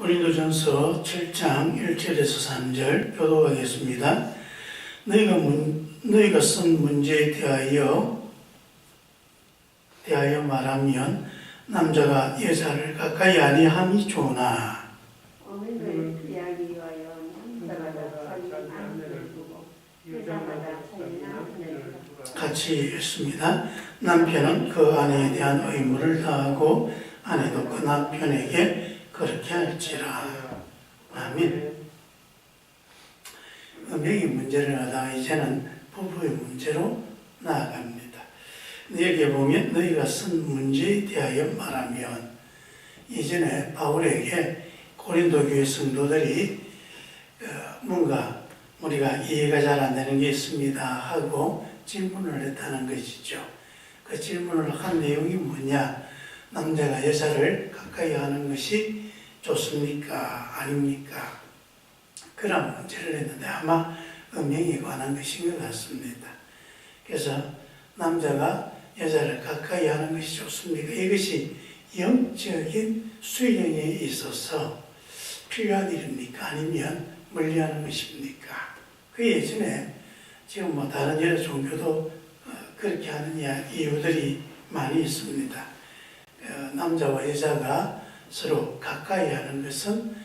고린도전서 7장 1절에서 3절 교독하겠습니다. 너희가 쓴 문제에 대하여 말하면 남자가 여자를 가까이 아니함이 좋으나 같이 읽습니다. 남편은 그 아내에 대한 의무를 다하고 아내도 그 남편에게 그렇게 할지라. 아멘. 명의 문제를 하다가 이제는 부부의 문제로 나아갑니다. 여기에 보면 너희가 쓴 문제에 대하여 말하면, 이전에 바울에게 고린도 교회 성도들이 뭔가 우리가 이해가 잘 안 되는 게 있습니다 하고 질문을 했다는 것이죠. 그 질문을 한 내용이 뭐냐? 남자가 여자를 가까이 하는 것이 좋습니까? 아닙니까? 그런 문제를 했는데 아마 음행에 관한 것인 것 같습니다. 그래서 남자가 여자를 가까이 하는 것이 좋습니까? 이것이 영적인 수행에 있어서 필요한 일입니까? 아니면 멀리하는 것입니까? 그 예전에 지금 뭐 다른 여러 종교도 그렇게 하는 이유들이 많이 있습니다. 남자와 여자가 서로 가까이 하는 것은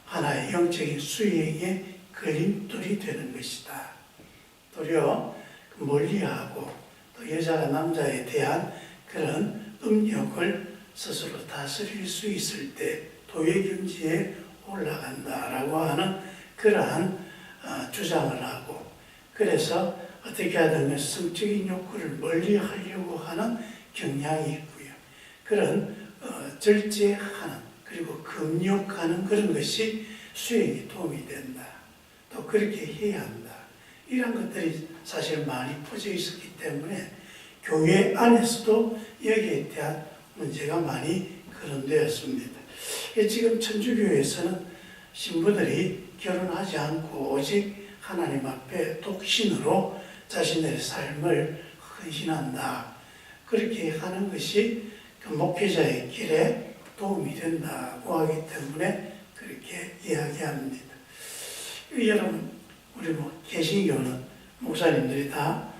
하나의 영적인 수행의 걸림돌이 되는 것이다. 도리어 멀리하고 또 여자가 남자에 대한 그런 음욕을 스스로 다스릴 수 있을 때 도회경지에 올라간다라고 하는 그러한 주장을 하고, 그래서 어떻게 하든 성적인 욕구를 멀리하려고 하는 경향이 있고요. 그런 절제하는, 그리고 금욕하는 그런 것이 수행에 도움이 된다. 또 그렇게 해야 한다. 이런 것들이 사실 많이 퍼져 있었기 때문에 교회 안에서도 여기에 대한 문제가 많이 거론되었습니다. 지금 천주교에서는 신부들이 결혼하지 않고 오직 하나님 앞에 독신으로 자신의 삶을 헌신한다. 그렇게 하는 것이 그 목회자의 길에 도움이 된다고 하기 때문에 그렇게 이야기합니다. 여러분, 우리 개신교는 목사님들이 다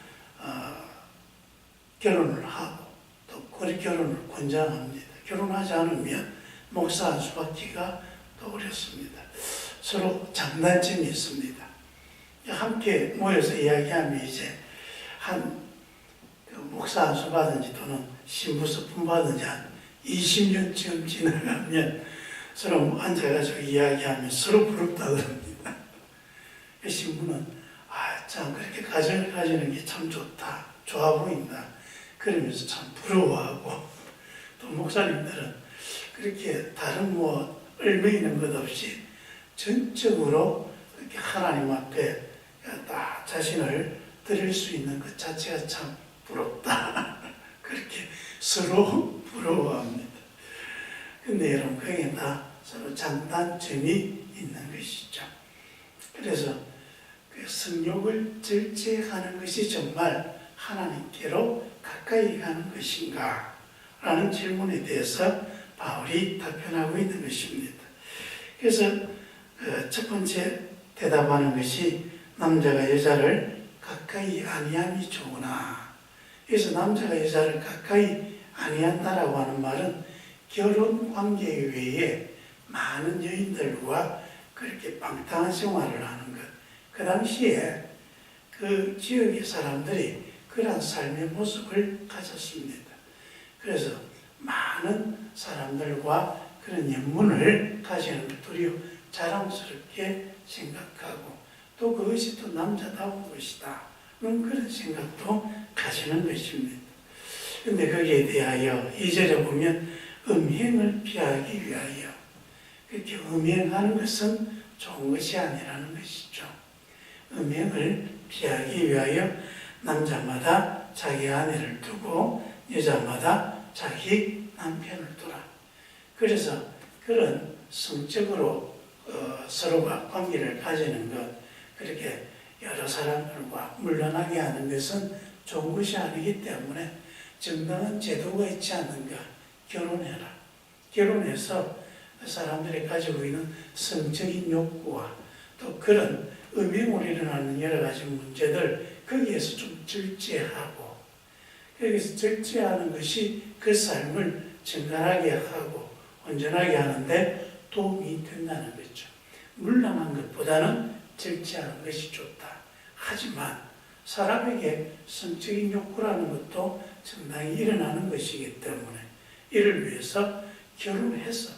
결혼을 하고 또 결혼을 권장합니다. 결혼하지 않으면 목사 안수 받기가 더 어렵습니다. 서로 장단점이 있습니다. 함께 모여서 이야기하면 이제 목사 안수 받은지 또는 신부서 분받은지 한 20년쯤 지나가면 서로 앉아가지고 이야기하면 서로 부럽다 그럽니다. 신부는 참 그렇게 가정을 가지는 게 참 좋다, 좋아 보인다 그러면서 참 부러워하고, 또 목사님들은 그렇게 다른 얼매이는 것 없이 전적으로 이렇게 하나님 앞에 다 자신을 드릴 수 있는 것 자체가 참 부럽다 그렇게 서로 부러워합니다. 근데 여러분, 그게 다 서로 장단점이 있는 것이죠. 그래서 그 성욕을 절제하는 것이 정말 하나님께로 가까이 가는 것인가? 라는 질문에 대해서 바울이 답변하고 있는 것입니다. 그래서 첫 번째 대답하는 것이 남자가 여자를 가까이 아니함이 좋으나, 그래서 남자가 여자를 가까이 아니한다라고 하는 말은 결혼 관계 외에 많은 여인들과 그렇게 방탕한 생활을 하는 것, 그 당시에 그 지역의 사람들이 그러한 삶의 모습을 가졌습니다. 그래서 많은 사람들과 그런 연문을 가지는 것들이 자랑스럽게 생각하고, 또 그것이 또 남자다운 것이다 그런 생각도 가지는 것입니다. 그런데 거기에 대하여 2절에 보면 음행을 피하기 위하여, 그렇게 음행하는 것은 좋은 것이 아니라는 것이죠. 음행을 피하기 위하여 남자마다 자기 아내를 두고 여자마다 자기 남편을 두라. 그래서 그런 성적으로 서로가 관계를 가지는 것, 그렇게 여러 사람들과 물러나게 하는 것은 좋은 것이 아니기 때문에 정당한 제도가 있지 않는가? 결혼해라. 결혼해서 사람들이 가지고 있는 성적인 욕구와 또 그런 음행으로 일어나는 여러 가지 문제들 거기에서 좀 절제하고 여기서 절제하는 것이 그 삶을 정갈하게 하고 온전하게 하는데 도움이 된다는 거죠. 물러난 것보다는 절제하는 것이 좋다. 하지만 사람에게 성적인 욕구라는 것도 상당히 일어나는 것이기 때문에 이를 위해서 결혼해서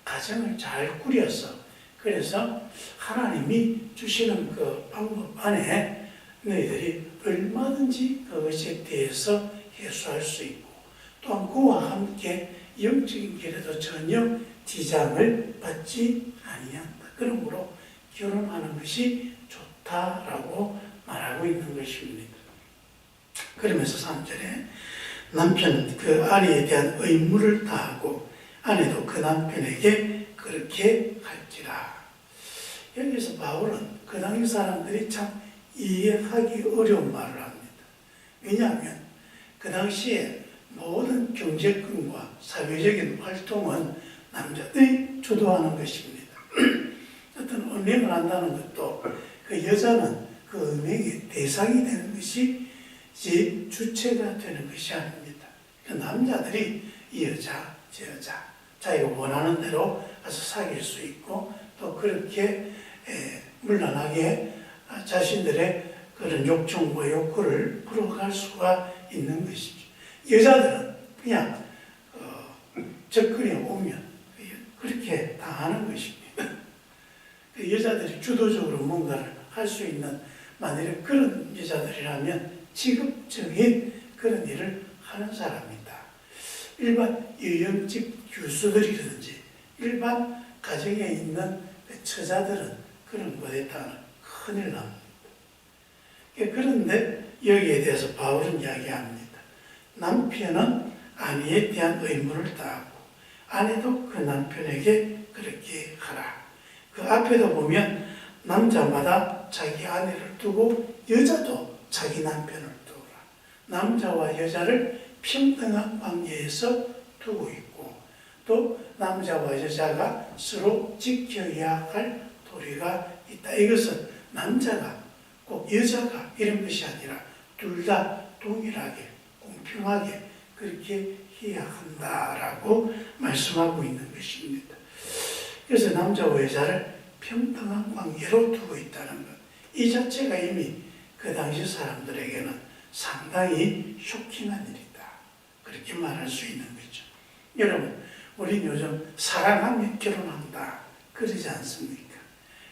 가정을 잘 꾸려서 그래서 하나님이 주시는 그 방법 안에 너희들이 얼마든지 그것에 대해서 해소할 수 있고 또한 그와 함께 영적인 길에도 전혀 지장을 받지 아니한다. 그러므로 결혼하는 것이 좋다라고 말하고 있는 것입니다. 그러면서 3절에 남편은 그 아내에 대한 의무를 다하고 아내도 그 남편에게 그렇게 할지라. 여기서 바울은 그 당시 사람들이 참 이해하기 어려운 말을 합니다. 왜냐하면 그 당시에 모든 경제권과 사회적인 활동은 남자들이 주도하는 것입니다. 어떤 음행을 한다는 것도 그 여자는 그 음행의 대상이 되는 것이 제 주체가 되는 것이 아닙니다. 그 남자들이 이 여자, 저 여자, 자기가 원하는 대로 가서 사귈 수 있고 또 그렇게 물러나게 자신들의 그런 욕정과 욕구를 풀어갈 수가 있는 것이죠. 여자들은 그냥 접근해 오면 그렇게 당하는 것입니다. 그 여자들이 주도적으로 뭔가를 할 수 있는 만일에 그런 여자들이라면 직업적인 그런 일을 하는 사람이다. 일반 유형집 교수들이라든지 일반 가정에 있는 처자들은 그런 것에 따라 큰일 납니다. 그런데 여기에 대해서 바울은 이야기합니다. 남편은 아내에 대한 의무를 다하고 아내도 그 남편에게 그렇게 하라. 그 앞에도 보면 남자마다 자기 아내를 두고 여자도 자기 남편을 두라. 남자와 여자를 평등한 관계에서 두고 있고 또 남자와 여자가 서로 지켜야 할 도리가 있다. 이것은 남자가 꼭 여자가 이런 것이 아니라 둘 다 동일하게 공평하게 그렇게 해야 한다라고 말씀하고 있는 것입니다. 그래서 남자와 여자를 평등한 관계로 두고 있다는 것. 이 자체가 이미 그 당시 사람들에게는 상당히 쇼킹한 일이다. 그렇게 말할 수 있는 거죠. 여러분, 우린 요즘 사랑하면 결혼한다. 그러지 않습니까?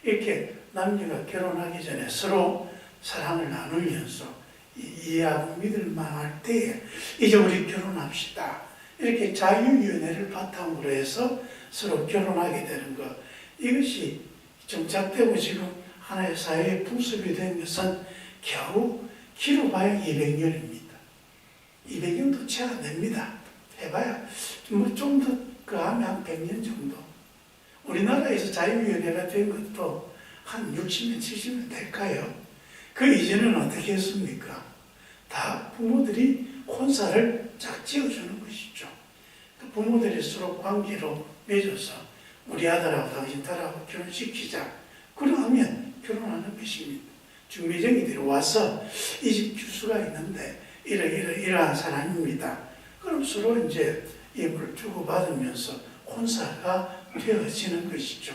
이렇게 남녀가 결혼하기 전에 서로 사랑을 나누면서 이해하고 믿을만할 때에 이제 우리 결혼합시다. 이렇게 자유연애를 바탕으로 해서 서로 결혼하게 되는 것. 이것이 정착되고 지금 하나의 사회의 풍습이 된 것은 겨우 길어봐야 200년입니다. 200년도 채 안 됩니다. 해봐야 좀 더 그 하면 한 100년 정도. 우리나라에서 자유연애가 된 것도 한 60년, 70년 될까요? 그 이전에는 어떻게 했습니까? 다 부모들이 혼사를 짝지어주는 것이죠. 그 부모들이 서로 관계로 맺어서 우리 아들하고 당신 딸하고 결혼시키자. 그러면 결혼하는 것입니다. 중매쟁이들이 와서 이 집 주수가 있는데 이러한 사람입니다. 그럼 서로 이제 예물을 주고받으면서 혼사가 되어지는 것이죠.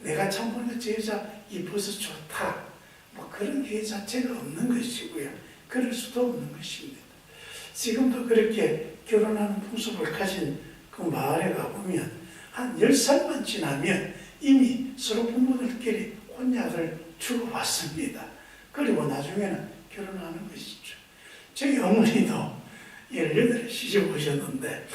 내가 참 보니까 저 여자 이뻐서 좋다. 뭐 그런 기회 자체가 없는 것이고요. 그럴 수도 없는 것입니다. 지금도 그렇게 결혼하는 풍습을 가진 그 마을에 가보면 한 10살만 지나면 이미 서로 부모들끼리 혼약을 주고받습니다. 그리고 나중에는 결혼하는 것이죠. 저희 어머니도 18에 시집 오셨는데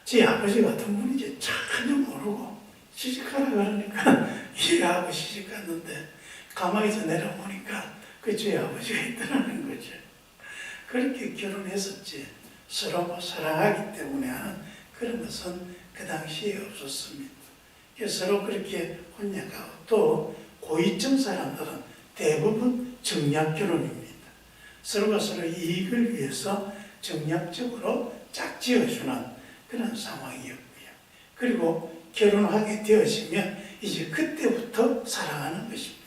제 아버지 같은 분이 이제 전혀 모르고 시집가라 그러니까 이해하고 시집갔는데 가만히 서 내려보니까 그 저희 아버지가 있더라는 거죠. 그렇게 결혼했었지 서로 사랑하기 때문에 하는 그런 것은 그 당시에 없었습니다. 서로 그렇게 혼약하고 또 고위층 사람들은 대부분 정략 결혼입니다. 서로가 서로 이익을 위해서 정략적으로 짝지어주는 그런 상황이었고요. 그리고 결혼하게 되어지면 이제 그때부터 사랑하는 것입니다.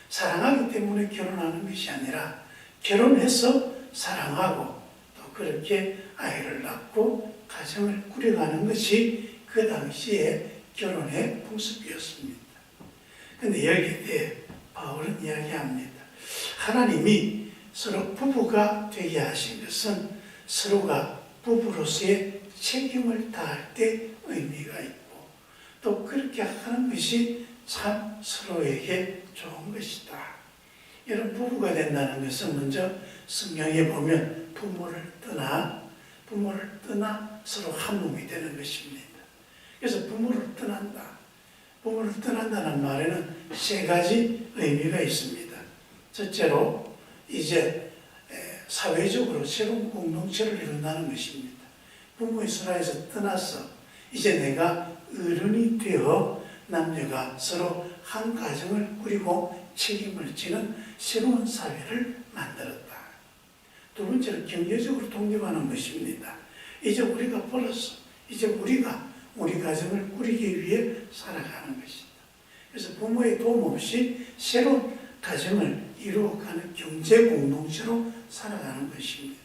사랑하기 때문에 결혼하는 것이 아니라 결혼해서 사랑하고 또 그렇게 아이를 낳고 가정을 꾸려가는 것이 그 당시에 결혼의 풍습이었습니다. 그런데 여기에 바울은 이야기합니다. 하나님이 서로 부부가 되게 하신 것은 서로가 부부로서의 책임을 다할 때 의미가 있고 또 그렇게 하는 것이 참 서로에게 좋은 것이다. 이런 부부가 된다는 것은 먼저 성경에 보면 부모를 떠나 서로 한 몸이 되는 것입니다. 그래서 부모를 떠난다. 부모를 떠난다는 말에는 세 가지 의미가 있습니다. 첫째로 이제 사회적으로 새로운 공동체를 이룬다는 것입니다. 부모의 수라에서 떠나서 이제 내가 어른이 되어 남녀가 서로 한 가정을 꾸리고 책임을 지는 새로운 사회를 만들었다. 두 번째로 경제적으로 독립하는 것입니다. 이제 우리가 벌어서 이제 우리가 우리 가정을 꾸리기 위해 살아가는 것이다. 그래서 부모의 도움 없이 새로운 가정을 이루어가는 경제 공동체로 살아가는 것입니다.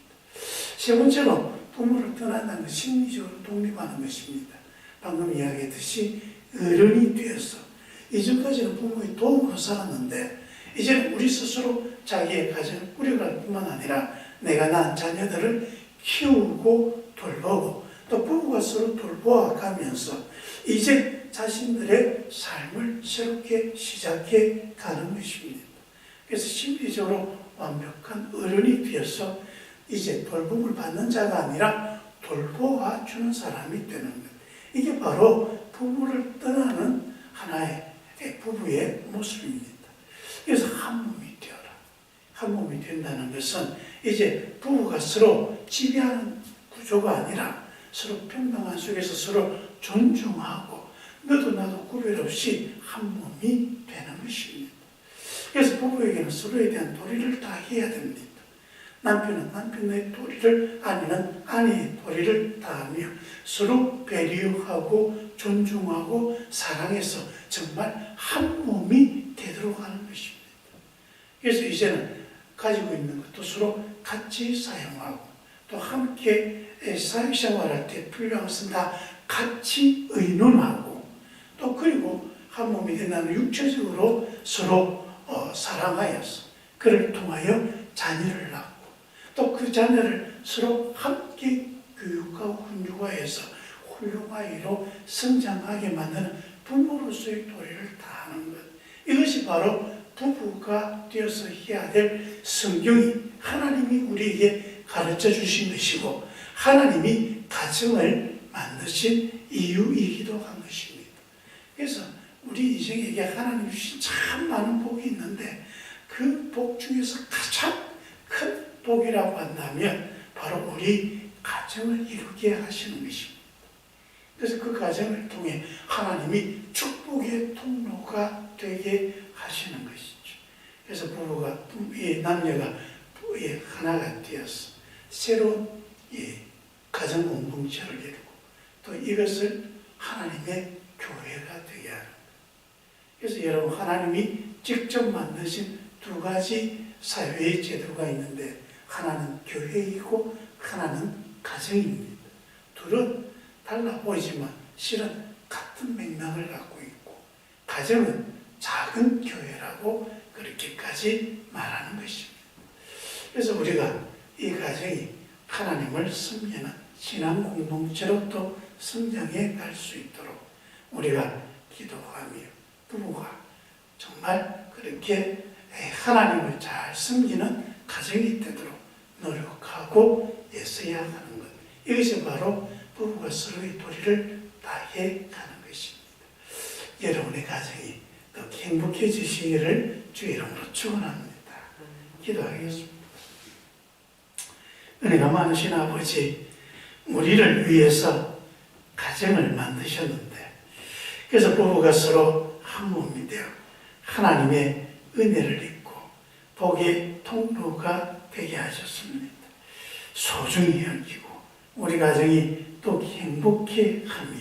세 번째로 부모를 떠난다는 것, 심리적으로 독립하는 것입니다. 방금 이야기했듯이 어른이 되어서 이전까지는 부모의 도움으로 살았는데 이제는 우리 스스로 자기의 가정을 꾸려갈 뿐만 아니라 내가 낳은 자녀들을 키우고 돌보고 또 부부가 서로 돌보아가면서 이제 자신들의 삶을 새롭게 시작해 가는 것입니다. 그래서 심리적으로 완벽한 어른이 되어서 이제 돌봄을 받는 자가 아니라 돌보아 주는 사람이 되는 것. 이게 바로 부부를 떠나는 하나의 부부의 모습입니다. 그래서 한 몸이 되어라. 한 몸이 된다는 것은 이제 부부가 서로 지배하는 구조가 아니라 서로 평등한 속에서 서로 존중하고 너도 나도 구별 없이 한 몸이 되는 것입니다. 그래서 부부에게는 서로에 대한 도리를 다 해야 됩니다. 남편은 남편의 도리를, 아내는 아내의 도리를 다하며 서로 배려하고 존중하고 사랑해서 정말 한 몸이 되도록 하는 것입니다. 그래서 이제는 가지고 있는 것도 서로 같이 사용하고 또 함께 사회생활할 때 필요한 것은 다 같이 의논하고 또 그리고 한 몸이 된다는 육체적으로 서로 사랑하여서 그를 통하여 자녀를 낳고 또 그 자녀를 서로 함께 교육하고 훈육하여서 훌륭아이로 성장하게 만드는 부모로서의 도리를 다하는 것. 이것이 바로 부부가 되어서 해야 될 성경이 하나님이 우리에게 가르쳐 주신 것이고 하나님이 가정을 만드신 이유이기도 한 것입니다. 그래서 우리 인생에게 하나님 주신 참 많은 복이 있는데 그 복 중에서 가장 큰 복이라고 한다면 바로 우리 가정을 이루게 하시는 것입니다. 그래서 그 가정을 통해 하나님이 축복의 통로가 되게 하시는 것이죠. 그래서 부부가, 남녀가 하나가 되어서 새로운 가정 공동체를 이루고 또 이것을 하나님의 교회가 되게 하는 거예요. 그래서 여러분 하나님이 직접 만드신 두 가지 사회의 제도가 있는데 하나는 교회이고 하나는 가정입니다. 둘은 달라 보이지만 실은 같은 맥락을 갖고 있고 가정은 작은 교회라고 그렇게까지 말하는 것입니다. 그래서 우리가 이 가정이 하나님을 섬기는 신앙 공동체로 또 성장해 갈 수 있도록 우리가 기도하며 부부가 정말 그렇게 하나님을 잘 섬기는 가정이 되도록 노력하고 애써야 하는 것. 이것이 바로 부부가 서로의 도리를 다해 가는 것입니다. 여러분의 가정이 더 행복해지시기를 주의 이름으로 축원합니다. 기도하겠습니다. 은혜가 많으신 아버지, 우리를 위해서 가정을 만드셨는데 그래서 부부가 서로 한 몸이 되어 하나님의 은혜를 입고 복의 통로가 되게 하셨습니다. 소중히 여기고 우리 가정이 또 행복해 하며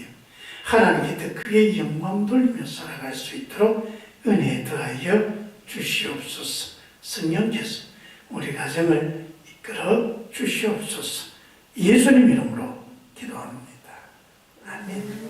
하나님께 더 크게 영광 돌리며 살아갈 수 있도록 은혜 더하여 주시옵소서. 성령께서 우리 가정을 이끌어 주시옵소서. 예수님 이름으로 기도합니다. 아멘.